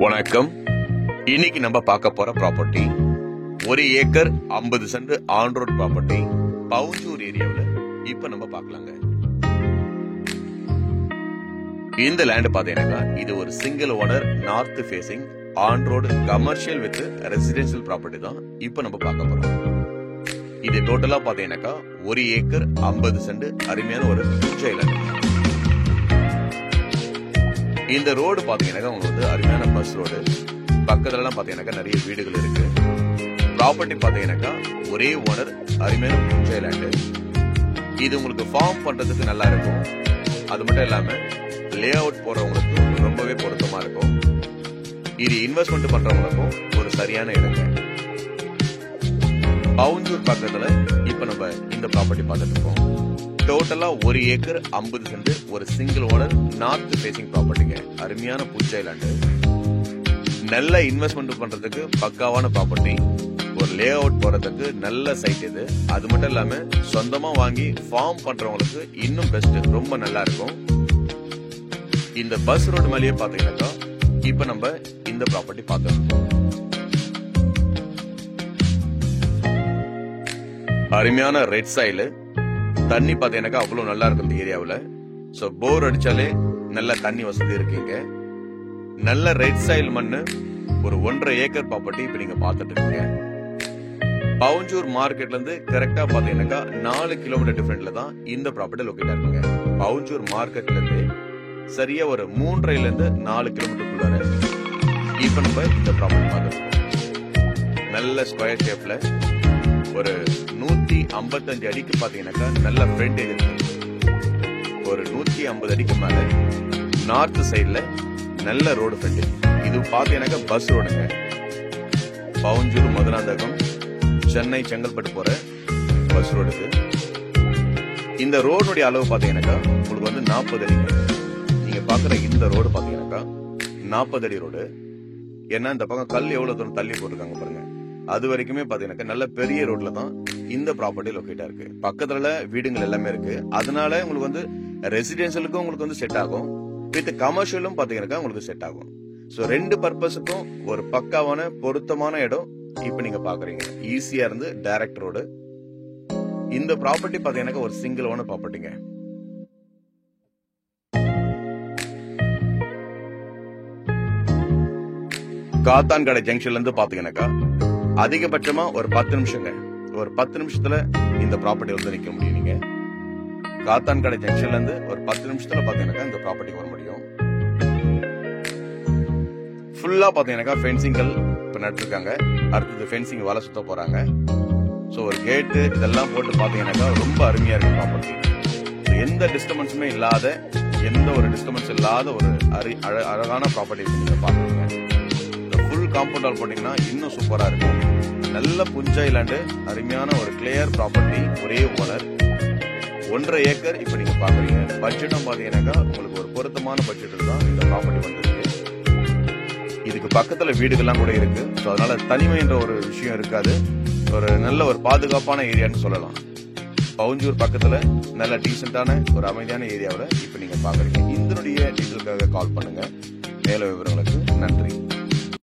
வணக்கம். இன்னைக்கு நம்ம பார்க்க போற property 1 acre 50 cent on road property Pavunjur ஏரியாவில் இப்ப நம்ம பார்க்கலாங்க. இந்த லேண்ட் பாத்தீங்கன்னா இது ஒரு single owner north facing on road commercial with residential property தான் இப்ப நம்ம பார்க்க போறோம். இது டோட்டலா பாத்தீங்கன்னாக்கா 1 ஏக்கர் 50 சென்ட் அருமையான ஒரு லேண்ட். இந்த ரோடு பாத்தீங்கன்னா உங்களுக்கு அருமையான பஸ் ரோடு. பக்கத்துல எல்லாம் பாத்தீங்கன்னா நிறைய வீடுகள் இருக்கு. ப்ராப்பர்ட்டி பாத்தீங்கன்னாக்கா ஒரே ஓனர் அருமையான புஞ்சை லேண்டு. இது உங்களுக்கு ஃபார்ம் பண்றதுக்கு நல்லா இருக்கும். அது மட்டும் இல்லாம லே அவுட் போறவங்களுக்கு ரொம்பவே பொருத்தமா இருக்கும். இது இன்வெஸ்ட்மெண்ட் பண்றவங்களுக்கும் ஒரு சரியான இடங்க. பவுஞ்சூர் பக்கத்துல இப்ப நம்ம இந்த ப்ராப்பர்ட்டி பார்த்துட்டு இருக்கோம். டோட்டலா 1 ஏக்கர் 50 சென்ட் ஒரு சிங்கிள் ஓனர் நார்த் ஃபேசிங் ப்ராப்பர்ட்டிங்க. அருமையான புஞ்சை லேண்டு. நல்ல இன்வெஸ்ட்மெண்ட் பண்றதுக்கு பக்காவான ப்ராப்பர்ட்டி. ஒரு லே அவுட் போறதுக்கு நல்ல சைட் இது. அது மட்டும் இல்லாம சொந்தமா வாங்கி ஃபார்ம் பண்றவங்களுக்கு இன்னும் பெஸ்ட், ரொம்ப நல்லா இருக்கும். இந்த பஸ் ரோடு மேலேயே பாத்தீங்கன்னாக்கா இப்ப நம்ம இந்த ப்ராப்பர்ட்டி பார்த்துருக்கோம். அருமையான ரெட் சைல் தண்ணி பாத்தீங்கன்னாக்கா அவ்வளவு நல்லா இருக்கும் இந்த ஏரியாவில். சோ போர் அடிச்சாலே நல்ல தண்ணி வசதி இருக்குங்க. நல்ல ரெட் சைல் மண்ணு. ஒரு 1.5 ஏக்கர் ப்ராப்பர்ட்டி இப்ப நீங்க பாத்துட்டு இருக்கீங்க. பவுஞ்சூர் மார்க்கெட்ல இருந்து கரெக்டா பாத்தீங்கன்னாக்கா 4 கிலோமீட்டர் டிஃபரெண்ட்ல தான் இந்த ப்ராப்பர்ட்டி லொகேட் இருக்குங்க. பவுஞ்சூர் மார்க்கெட்ல இருந்து சரியா ஒரு 3.5 இருந்து 4 கிலோமீட்டருக்குள்ளார இப்ப நம்ம இந்த ப்ராப்பர்ட்டி பார்த்துருக்கோம். நல்ல ஸ்கொயர் ஷேப்ல ஒரு 155 அடிக்கு பாத்தீங்கன்னாக்கா நல்ல ஃப்ரண்டேஜ் இருக்கு. ஒரு 150 அடிக்கு மேல நார்த் சைட்ல நல்ல ரோடு ஃப்ரண்டேஜ். இது பாத்தீங்கன்னாக்கா பஸ் ரோடுங்க. பவுஞ்சூர் மதுராந்தகம் சென்னை செங்கல்பட்டு போற பஸ் ரோடுக்கு. இந்த ரோடுடைய அளவு பாத்தீங்கன்னாக்கா உங்களுக்கு வந்து 40 அடிங்க. நீங்க பாக்குற இந்த ரோடு பாத்தீங்கன்னாக்கா 40 அடி ரோடு. ஏன்னா இந்த பக்கம் கல் எவ்வளவு தூரம் தள்ளி போட்டிருக்காங்க பாருங்க. அது வரைக்குமே பாத்தீங்கன்னா நல்ல பெரிய ரோட்ல தான் இந்த ப்ராப்பர்ட்டி லொகேட்டா இருக்கு. பக்கத்துல வீடுகள் எல்லாமே இருக்கு. அதனால உங்களுக்கு வந்து ரெசிடென்சியலுக்கும் உங்களுக்கு வந்து செட் ஆகும், வித் கமர்ஷியலும் பாத்தீங்கன்னா உங்களுக்கு செட் ஆகும். சோ 2 பர்பஸுக்கும் ஒரு பக்காவான பொருத்தமான இடம் இப்ப நீங்க பாக்குறீங்க. ஈஸியா இருந்து டைரக்ட் ரோடு. இந்த ப்ராப்பர்ட்டி பாத்தீங்கன்னா ஒரு சிங்கிள் ஓனர் ப்ராப்பர்ட்டிங்க. காத்தான்கடை ஜங்ஷன்ல இருந்து பாத்தீங்கன்னாக்கா அதிகபட்சமா ஒரு 10 நிமிஷங்க. ஒரு 10 நிமிஷத்துல இந்த ப்ராப்பர்ட்டி வந்து நிக்க முடியும். நீங்க காத்தான்கடை ஜங்ஷன்ல இருந்து ஒரு 10 நிமிஷத்துல பாத்தீங்கன்னாக்கா இந்த ப்ராப்பர்ட்டி வர முடியும். ஃபுல்லா பாத்தீங்கன்னாக்கா ஃபென்சிங்கள் இப்ப நட்டுருக்காங்க. அடுத்தது ஃபென்சிங் வலை சுத்த போறாங்க. சோ ஒரு கேட்டு இதெல்லாம் போட்டு பாத்தீங்கன்னாக்கா ரொம்ப அருமையா இருக்கு ப்ராப்பர்ட்டி. எந்த டிஸ்டர்பன்ஸுமே இல்லாத, எந்த ஒரு டிஸ்டர்பன்ஸ் இல்லாத ஒரு அழகான ப்ராப்பர்ட்டி நீங்க பாக்குறீங்க. ஃபுல் காம்பவுண்ட் வால் போட்டீங்கன்னா இன்னும் சூப்பரா இருக்கும். நல்ல புஞ்சை லேண்டு, அருமையான ஒரு கிளியர் ப்ராப்பர்ட்டி, ஒரே ஓனர், 1.5 ஏக்கர் இப்ப நீங்க பாக்குறீங்க. பட்ஜெட்டும் பாத்தீங்கன்னாக்கா உங்களுக்கு ஒரு பொருத்தமான பட்ஜெட் தான் இந்த ப்ராப்பர்ட்டி வந்திருக்கு. இதுக்கு பக்கத்துல வீடுகள்லாம் கூட இருக்கு. ஸோ அதனால தனிமை என்ற ஒரு விஷயம் இருக்காது. ஒரு நல்ல ஒரு பாதுகாப்பான ஏரியான்னு சொல்லலாம். பவுஞ்சூர் பக்கத்துல நல்ல டீசென்டான ஒரு அமைதியான ஏரியாவில் இப்ப நீங்க பாக்குறீங்க. இதனுடைய டீட்டெயிலுக்காக கால் பண்ணுங்க. மேல விவரங்களுக்கு நன்றி.